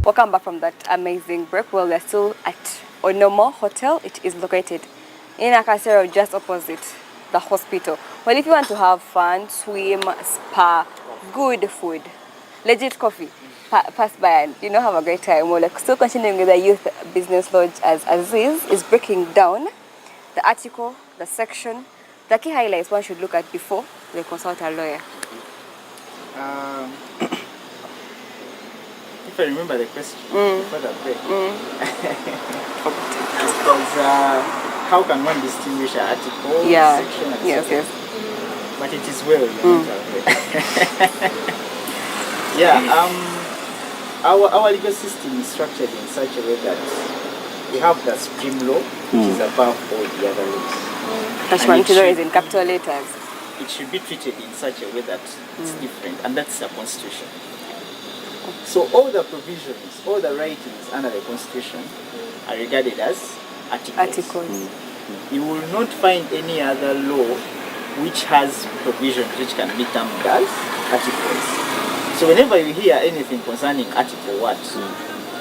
Welcome back from that amazing break. Well, we're still at Onomo Hotel. It is located in Akasero, just opposite the hospital. Well, if you want to have fun, swim, spa, good food, legit coffee, pass by and have a great time. Well, like, still continuing with the Youth Business Lodge as Aziz is breaking down the article, the section, the key highlights one should look at before they consult a lawyer. If I remember the question before the break, because how can one distinguish an article, section, and section? Yes. But it is well. Our legal system is structured in such a way that we have the supreme law, which is above all the other laws. Attachment law is in capital letters. It should be treated in such a way that it's different, and that's the Constitution. So all the provisions, all the writings under the Constitution are regarded as articles. You will not find any other law which has provisions which can be termed as articles. So whenever you hear anything concerning Article what,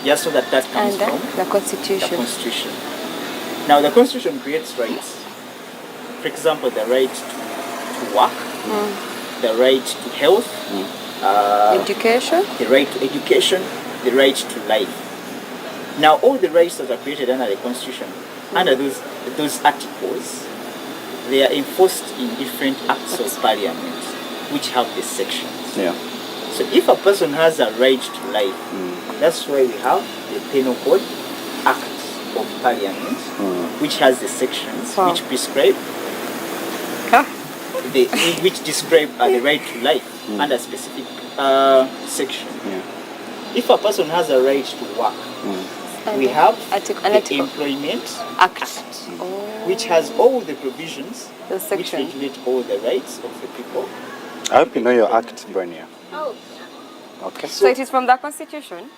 just know that comes from the Constitution. Now the Constitution creates rights. For example, the right to work, the right to health, education, the right to education, the right to life. Now all the rights that are created under the Constitution, under those articles, they are enforced in different acts of parliament which have the sections. So if a person has a right to life, that's why we have the Penal Code Act of Parliament, which has the sections which prescribe which describe the right to life under a specific section. If a person has a right to work, we have the Employment Act, which has all the provisions which regulate all the rights of the people. I hope you know your act, Bernia. Okay. So it is from the Constitution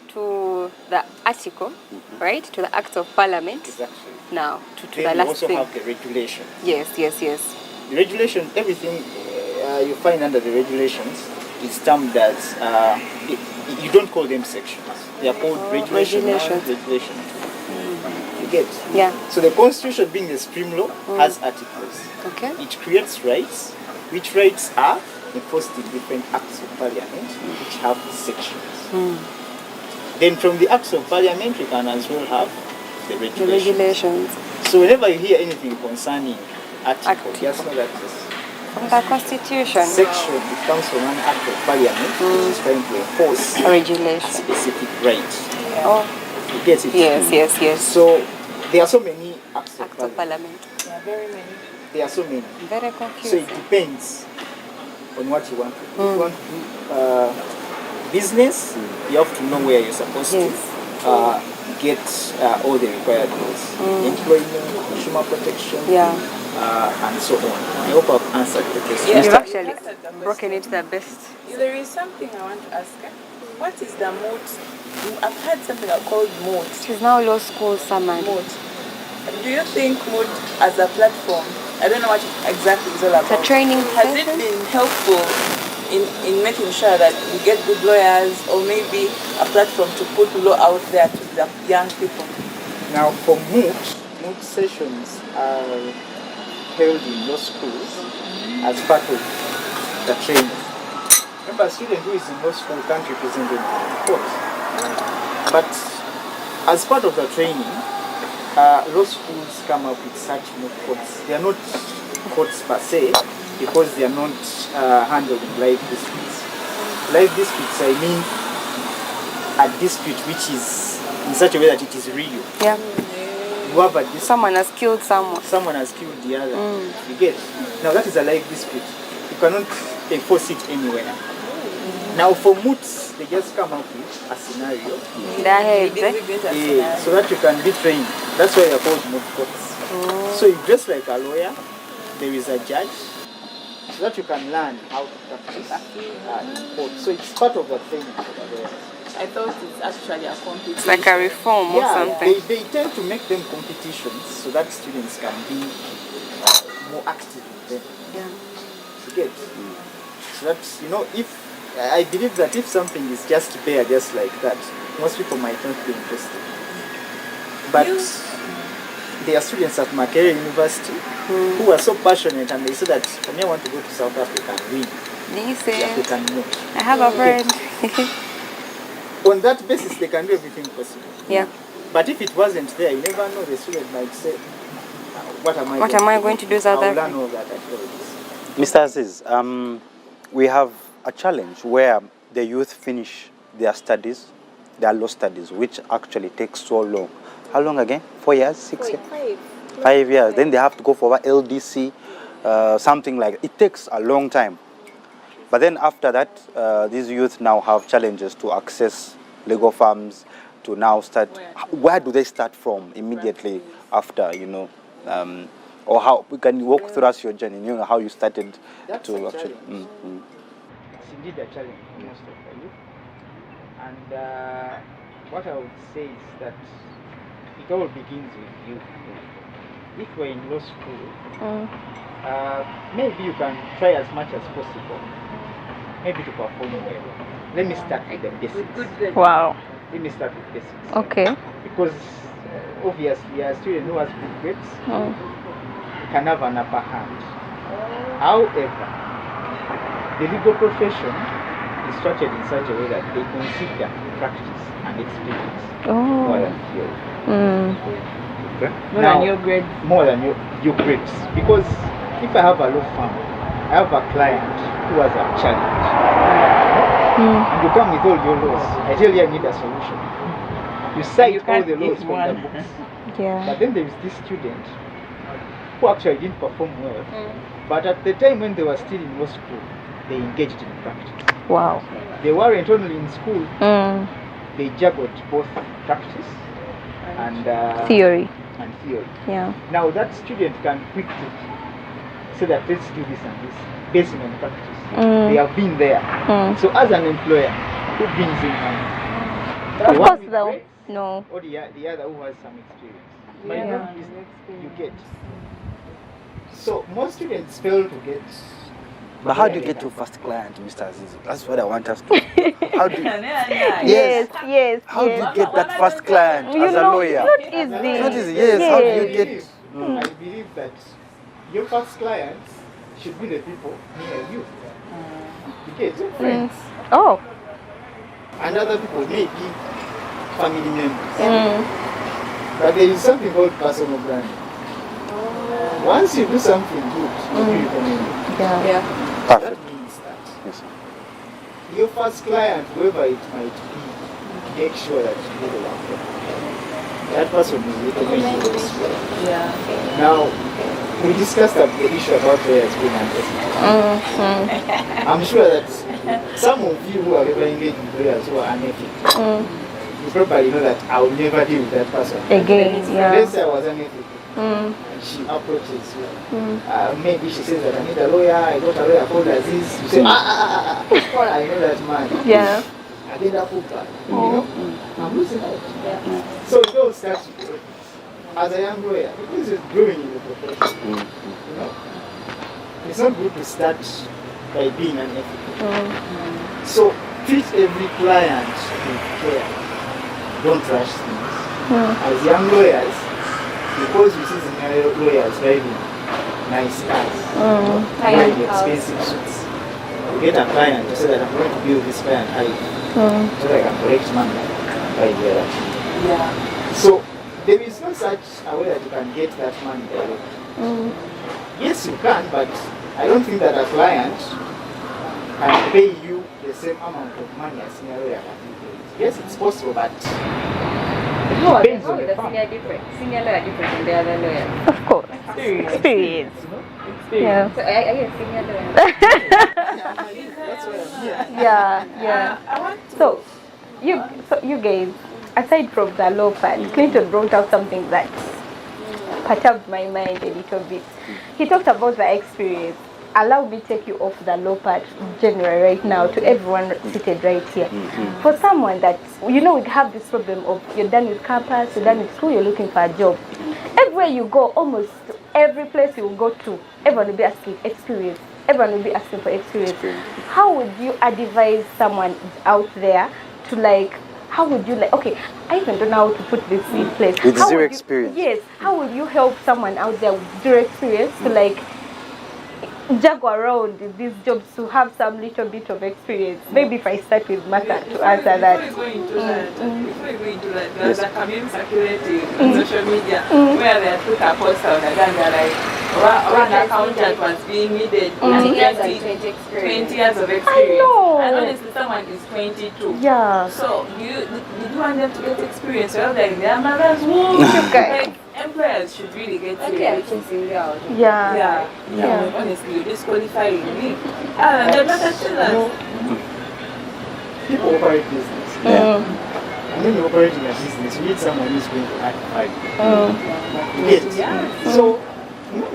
to the article, right? To the Act of Parliament. Exactly. Now, to the then last we also thing. have the regulation. Yes. The regulation, everything you find under the regulations is termed as, you don't call them sections. They are called regulations. You get? Yeah. So the Constitution, being the supreme law, has articles. Okay. It creates rights, which rights are enforced in different acts of parliament, which have sections. Then from the acts of parliament, we can as well have the regulations. So whenever you hear anything concerning article, just know that this from the Constitution section, it comes from an act of parliament which is trying to enforce a regulation, a specific right. You get it? Yes. So there are so many acts of parliament. There are very many. There are so many. Very confusing. So it depends on what you want. If you want to do business, you have to know where you're supposed to get all the required laws. Employment, consumer protection, and so on. I hope I've answered the question. You've actually broken it the best. There is something I want to ask. What is the moat? I've heard something called moat. It is now law school summer. Moat. Do you think moat as a platform, I don't know what exactly it's all about. The training has it been helpful in making sure that we get good lawyers, or maybe a platform to put law out there to the young people? Now for moot sessions are held in law schools as part of the training. Remember, a student who is in law school can't represent them in court. But as part of the training, law schools come up with such moot courts. They are not courts per se, because they are not handling live disputes. Live disputes, I mean a dispute which is in such a way that it is real. Yeah. You have a dispute. Someone has killed someone. Someone has killed the other. You get? Now that is a live dispute. You cannot enforce it anywhere. Now for moots, they just come up with a scenario. So that you can be trained. That's why they are called moot courts. So you dress like a lawyer, there is a judge, so that you can learn how to practice in court. So it's part of the training for the lawyer. I thought it's actually a competition. It's like a reform or something. They tend to make them competitions so that students can be more active in them. You get? So that, if I believe that if something is just bare, just like that, most people might not be interested. But there are students at Makerere University who are so passionate, and they say that for me, I want to go to South Africa and win the African mood. I have a friend. On that basis, they can do everything possible. Yeah. But if it wasn't there, you never know. The student might say, "What am I going to do? South I'll Africa?" learn all that at all. Mr. Aziz, we have a challenge where the youth finish their studies, their law studies, which actually takes so long. How long again? 4 years? 6 years? 5 years. Then they have to go for LDC, something like it takes a long time. But then after that, these youth now have challenges to access legal firms, to now start. Where do they start from immediately after, or how can you walk through us your journey, how you started to actually. It's indeed a challenge for most of the youth. And what I would say is that it all begins with you. If we're in law school, maybe you can try as much as possible, maybe to perform well. Let me start with the basics. Wow. Let me start with basics. Okay. Because obviously a student who has good grades can have an upper hand. However, the legal profession is structured in such a way that they consider practice and experience more than theory. Okay? More than your grades. More than your grades. Because if I have a law firm, I have a client who has a challenge. And you come with all your laws. I tell you I need a solution. You cite all the laws from the books. Yeah. But then there is this student who actually didn't perform well. But at the time when they were still in law school, they engaged in practice. Wow. They weren't only in school, they juggled both practice and Theory. Yeah. Now that student can quickly say that let's do this and this based on practice. They have been there. So as an employer, who brings in money? Of The one course, with though. grades No. or the other who has some experience. My not business, you get. So most students fail to get. But how do you get your first client, Mr. Aziz? That's what I want us to. How do you, Yes. how do you get that first client as a lawyer? It's not easy. It's not easy. Yes. How do you get? I believe that your first clients should be the people near you. You get your friends. Oh. And other people may be family members. But there is something called personal branding. Once you do something good, you recommend it. Yeah. Perfect. That means that Yes. your first client, whoever it might be, make sure that you do the work for them. That person will recommend you this way. Yeah. Now, we discussed the issue about lawyers being unethical. I'm sure that some of you who are ever engaged with lawyers who are unethical, you probably know that I will never deal with that person Again, yeah. Let's say I was unethical. And she approaches you. Maybe she says that I need a lawyer, I got a lawyer called Aziz. You say, I know that man. Yeah. I did that pupa. You know? I'm losing out. So it all starts with as a young lawyer, because it's growing in the profession. You know? It's not good to start by being unethical. So treat every client with care. Don't rush things. As young lawyers, because you see senior lawyers driving nice cars, driving expensive suits, you get a client to say that I'm going to bill this client high, so that I can collect money by the other. Yeah. So there is no such a way that you can get that money directly. Yes, you can, but I don't think that a client can pay you the same amount of money as senior lawyer can pay. Yes, it's possible, but How depends is on the the firm. senior lawyer different from the other lawyers? Of course. Experience. You know? Yeah. So I get senior lawyer. That's why I'm here. Yeah. So you guys, aside from the law part, Clinton brought up something that perturbed my mind a little bit. He talked about the experience. Allow me to take you off the low part generally right now to everyone seated right here. For someone that, we have this problem of you're done with campus, you're done with school, you're looking for a job. Everywhere you go, almost every place you go to, everyone will be asking experience. everyone will be asking for experience. How would you advise someone out there to like, how would you like, okay, I even don't know how to put this in place. With How zero would you- experience. Yes. How would you help someone out there with zero experience to like juggle around these jobs to have some little bit of experience? Maybe if I start with Martha to answer that. Before you go into that, there's a campaign circulating on social media where they put a post out and they're like, one accountant was being needed 20 years of 20 years of experience. know. And honestly, someone is 22. Yeah. So you want them to get experience rather than their mothers. Woo! Okay. Like, employers should really get Okay, I'm serious. chasing you out. Yeah. Yeah. Honestly, you're disqualifying me. They're not touching us. People operate business. And when you operate in a business, you need someone who's going to add value. Yes. So, no.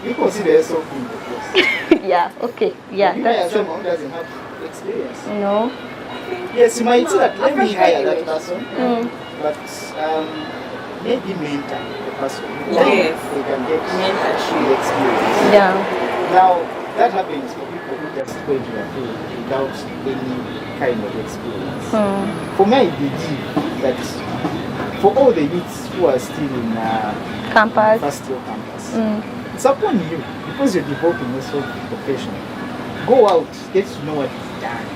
We consider yourself in the course. Yeah. Okay. Yeah. You That's hire true. someone who doesn't have experience. No. Yes, you might say that let me hire that person, but maybe mentor the person. Yes. They can get Mentorship. the experience. Yeah. Now, that happens for people who just go into the field without any kind of experience. For me, I believe that for all the youths who are still in Campus. first year campus, it's upon you, because you're developing yourself profession. Go out, get to know what is done.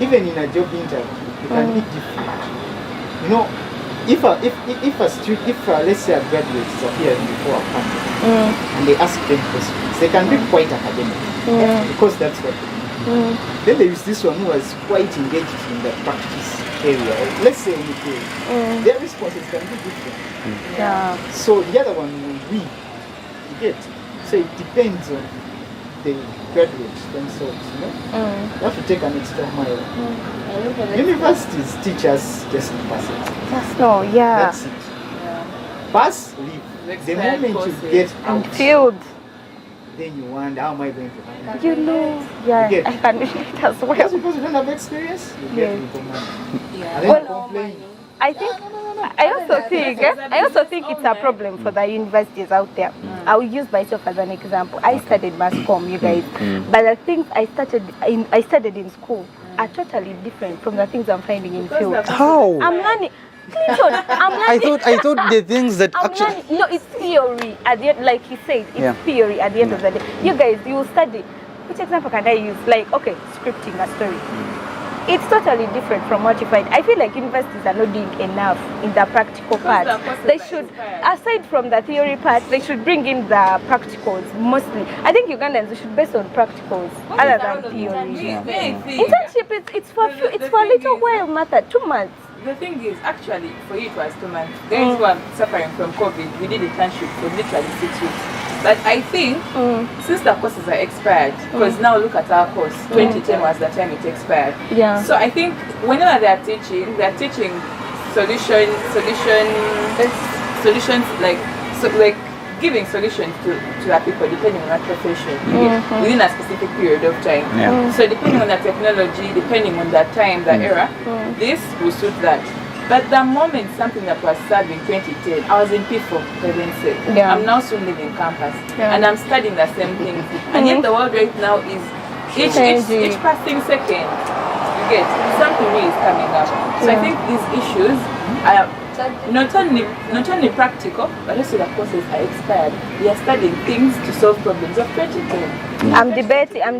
Even in a job interview, you can be different. You know, if let's say a graduate is appearing before a company and they ask them questions, they can be quite academic because that's what they do. Then there is this one who was quite engaged in the practice area. Let's say in the field, their responses can be different. Yeah. So the other one will be, you get. So it depends on the graduates themselves, you know. You have to take an extra mile. Universities teach us just pass it. Just no. Yeah. That's it. Pass, leave. The moment you get out, Field. then you wonder, how am I going to handle You know. Yeah. You get- I can do it as Just well. because you don't have experience, you get Yes. little money. Yeah. And then you complain. I think I also think it's a problem for the universities out there. I'll use myself as an example. I studied mass comm, you guys, but the things I studied in school are totally different from the things I'm finding in field. How? I'm learning. Clinton, I'm learning. I thought the things that I'm actually. learning. No, it's theory. At the end, like he said, it's Yeah. theory at the end of the day. You guys, you study. Which example can I use? Like, okay, scripting a story. It's totally different from what you find. I feel like universities are not doing enough in the practical part. the courses They are should, expired. aside from the theory part, they should bring in the practicals mostly. I think Ugandans should base on practicals other than theory. Internship, it's for a little while, Martha, 2 months. The thing is, actually, for you it was 2 months. Those who are suffering from COVID, we did internship for literally 6 weeks. But I think since the courses are expired, because now look at our course, 2010 was the time it expired. Yeah. So I think whenever they're teaching solutions like giving solutions to the people depending on that profession within a specific period of time. Yeah. So depending on the technology, depending on the time, the era, this will suit that. But the moment something that was served in 2010, I was in P4, for heaven's sake. Yeah. I'm now soon leaving campus, Yeah. and I'm studying the same thing. And yet the world right now is each passing second, you get something new is coming up. So I think these issues are not only practical, but also the courses are expired. We are studying things to solve problems of 2010. I'm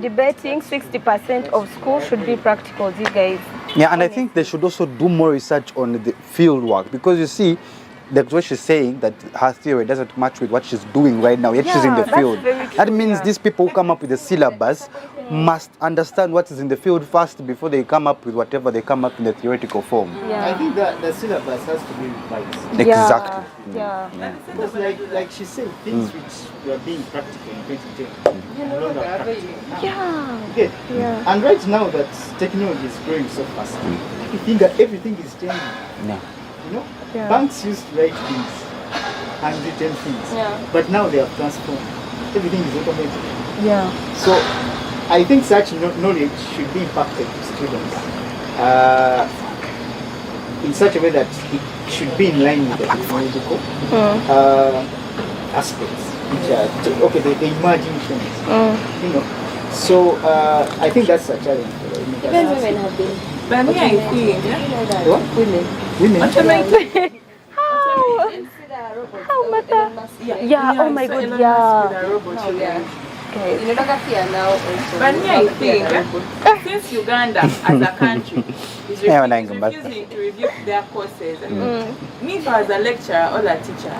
debating 60% of school should be practicals, you guys. Yeah, and I think they should also do more research on the field work, because you see, that's what she's saying, that her theory doesn't match with what she's doing right now, yet she's in the that's field. very That true, means yeah. these people who come up with the syllabus must understand what is in the field first before they come up with whatever they come up in the theoretical form. I think that the syllabus has to be revised. Exactly. Yeah. Because like she said, things which were being practical in 2010 no longer practical now. Yeah. Okay. Yeah. And right now that technology is growing so fast, you think that everything is changing. Yeah. You know, Yeah. banks used to write things, handwritten things, but now they have transformed. Everything is automated. Yeah. So I think such knowledge should be impacted to students in such a way that it should be in line with the technological aspects. which are okay, the emerging trends. You know, so I think that's a challenge. Even women have been. But me, I think. What? Women. Women. How Mata? Yeah, oh my God, yeah. But me, I think since Uganda as a country is refusing to review their courses, me if I was a lecturer or a teacher,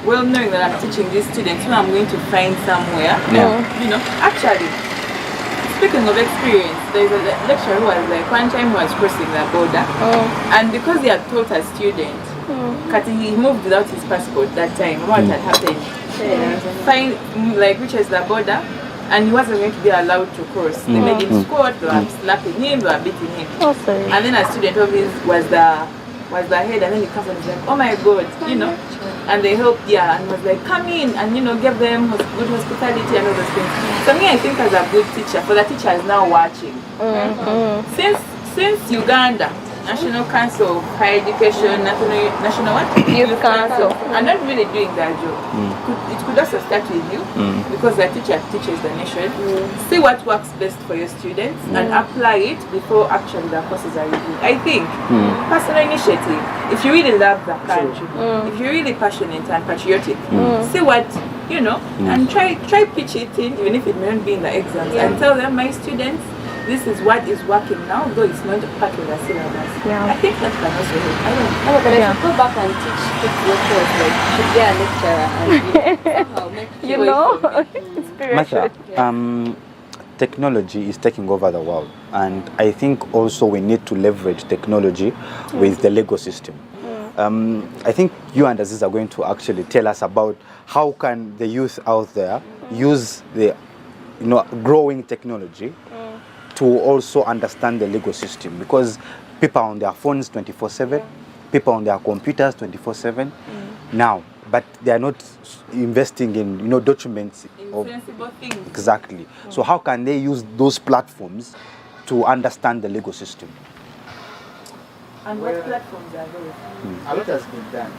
well knowing that I'm teaching these students who I'm going to find somewhere, you know, actually, speaking of experience, there's a lecturer who was like one time was crossing the border, and because he had taught a student, he moved without his passport that time. What had happened? Reaches the border, and he wasn't going to be allowed to cross. They made him squat, they were slapping him, they were beating him. And then a student of his was the head, and then he comes and he's like, oh my God, you know. And they helped, and was like, come in, and you know, give them good hospitality and all those things. So me, I think as a good teacher, for the teachers now watching, since Uganda, National Council of Higher Education, National what? Youth Council, are not really doing their job. It could also start with you, because the teacher teaches the nation. See what works best for your students and apply it before actually the courses are reviewed. I think personal initiative. If you really love the country, if you're really passionate and patriotic, see what you know, and try pitch it in, even if it may not be in the exams, and tell them, my students, this is what is working now, though it's not part of the syllabus. I think that can also help. I don't know. But I should go back and teach your course, like, should get a lecturer and somehow make Masha, technology is taking over the world, and I think also we need to leverage technology with the legal system. I think you and Aziz are going to actually tell us about how can the youth out there use the growing technology to also understand the legal system, because people are on their phones 24/7, people on their computers 24/7 now, but they are not investing in documents of sensible things. Exactly. So how can they use those platforms to understand the legal system? And what platforms are those? A lot has been done.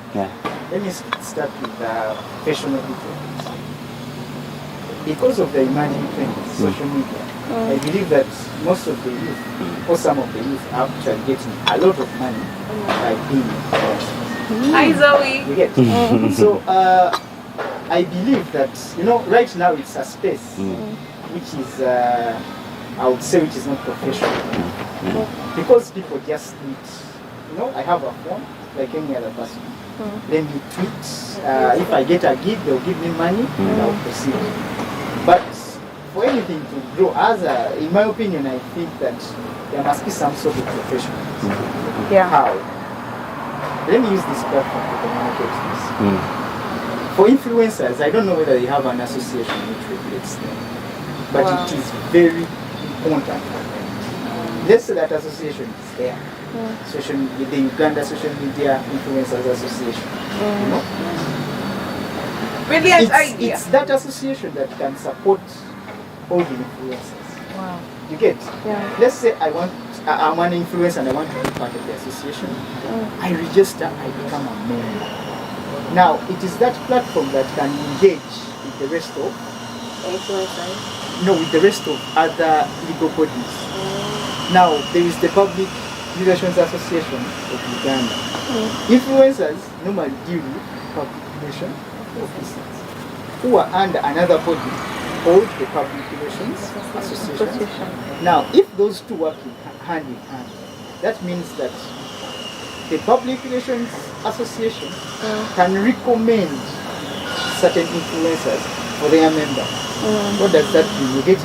Let me start with the professional details. Because of the emerging trends, social media, I believe that most of the youth, or some of the youth, are actually getting a lot of money by being influencers. Hi Zoe! You get? So I believe that, right now it's a space which is, I would say, which is not professional. Because people just need, I have a phone like any other person. Then you tweet. If I get a gig, they'll give me money and I'll proceed. But for anything to grow, in my opinion, I think that there must be some sort of professionalism. How? Let me use this platform to communicate this. For influencers, I don't know whether they have an association which regulates them, but it is very important. Let's say that association is there. The Uganda Social Media Influencers Association. Brilliant idea. It's that association that can support all the influencers. You get? Let's say I'm an influencer and I want to be part of the association. I register, I become a member. Now, it is that platform that can engage with the rest of with the rest of other legal bodies. Now, there is the Public Relations Association of Uganda. Influencers normally deal with public relations officers who are under another body called the Public Relations Association. Now, if those two work hand in hand, that means that the Public Relations Association can recommend certain influencers for their members. What does that mean? You get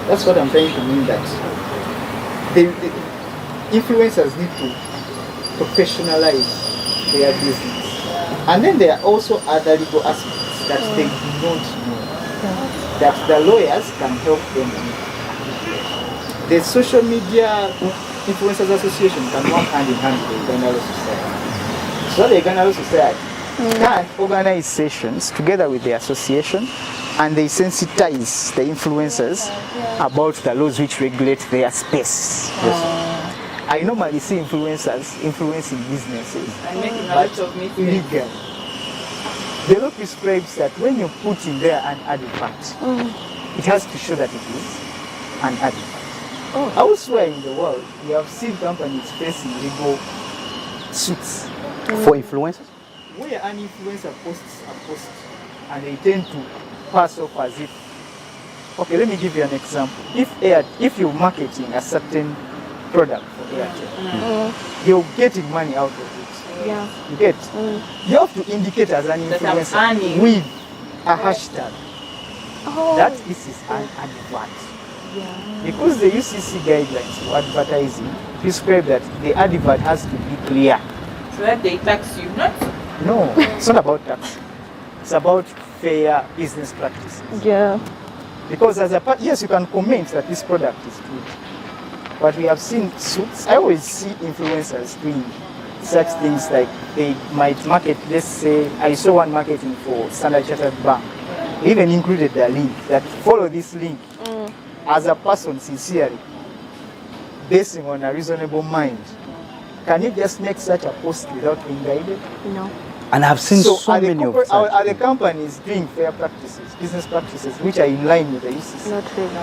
That's what I'm trying to mean, that the influencers need to professionalize their business. And then there are also other legal aspects that they do not know, that the lawyers can help them with. The Social Media Influencers Association can work hand in hand with the Uganda Law Society. So the Uganda Law Society can organize sessions together with the association, and they sensitize the influencers about the laws which regulate their space. I normally see influencers influencing businesses, and making a but lot of meetings. illegal. the law prescribes that when you put in there an advert, it has to show that it is an advert. Elsewhere in the world, we have seen companies facing legal suits For influencers? where an influencer posts a post and they tend to pass off as if, okay, let me give you an example. If you're marketing a certain product for Airtel, you're getting money out of it. Yeah. You get? You have to indicate as an That I'm influencer earning. with a hashtag Oh. that this is an advert. Because the UCC guidelines for advertising prescribe that the advert has to be clear. So that they tax you, not No, it's not about tax. It's about fair business practices. Yeah. Because as a part, yes, you can comment that this product is good. But we have seen suits. I always see influencers doing such things like they might market, let's say, I saw one marketing for Standard Chartered Bank. They even included the link that follow this link as a person sincerely, basing on a reasonable mind. Can you just make such a post without being guided? No. And I've seen so are the many of corporate- such. are the companies doing fair practices, business practices, which are in line with the UCC? Not really.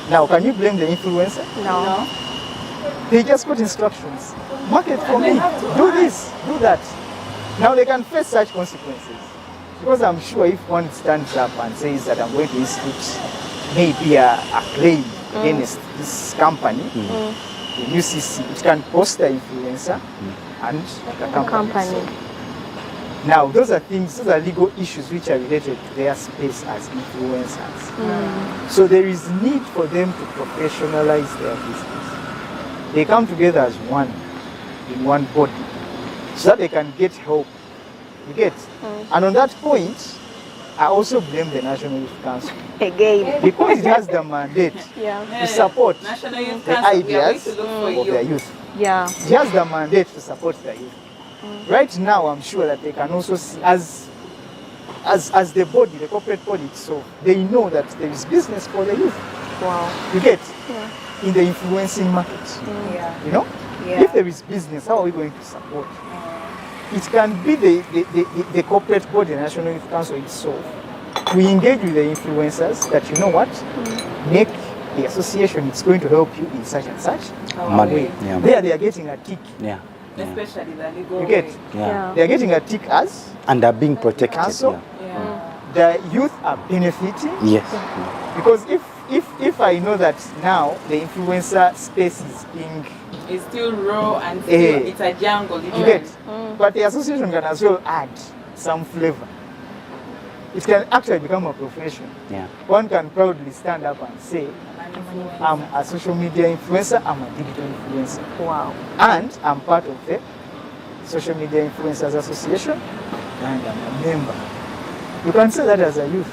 Now, can you blame the influencer? No. They just got instructions. Market for me. Do this, do that. Now they can face such consequences. Because I'm sure if one stands up and says that I'm going to institute maybe a claim against this company, the UCC, it can post the influencer and the company. Now, those are legal issues which are related to their space as influencers. So there is need for them to professionalize their business. They come together as one, in one body, so that they can get help. You get? And on that point, I also blame the National Youth Council. Again. Because it has the mandate to support National Youth the Council, we are going ideas to look of for you. the youth. Yeah. It has the mandate to support the youth. Right now, I'm sure that they can also see, as the body, the corporate body, so they know that there is business for the youth. Wow. You get? In the influencing market. You know? If there is business, how are we going to support? It can be the corporate body, the National Youth Council itself. We engage with the influencers that, you know what, make the association, it's going to help you in such and such way. Yeah. There they are getting a tick. Yeah. Especially the legal You get? way. Yeah. They are getting a tick as And they're being protected. council. Yeah. The youth are benefiting. Yes. Because if I know that now the influencer space is being, It's still raw and still, it's a jungle. you get, but the association can as well add some flavor. It can actually become a profession. Yeah. One can proudly stand up and say, I'm a social media influencer, I'm a digital influencer. Wow. And I'm part of the Social Media Influencers Association and I'm a member. You can say that as a youth.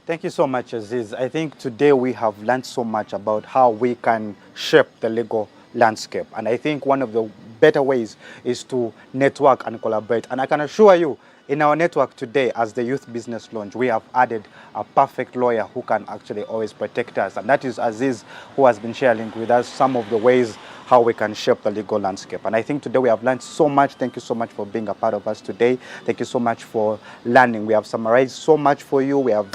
Thank you so much, Aziz. I think today we have learned so much about how we can shape the legal landscape. And I think one of the better ways is to network and collaborate. And I can assure you, in our network today, as the Youth Business Lounge, we have added a perfect lawyer who can actually always protect us. And that is Aziz, who has been sharing with us some of the ways how we can shape the legal landscape. And I think today we have learned so much. Thank you so much for being a part of us today. Thank you so much for learning. We have summarized so much for you. We have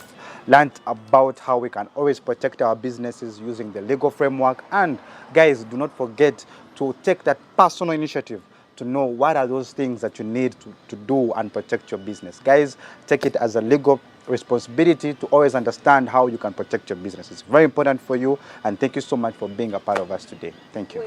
learned about how we can always protect our businesses using the legal framework. And guys, do not forget to take that personal initiative to know what are those things that you need to do and protect your business. Guys, take it as a legal responsibility to always understand how you can protect your business. It's very important for you, and thank you so much for being a part of us today. Thank you.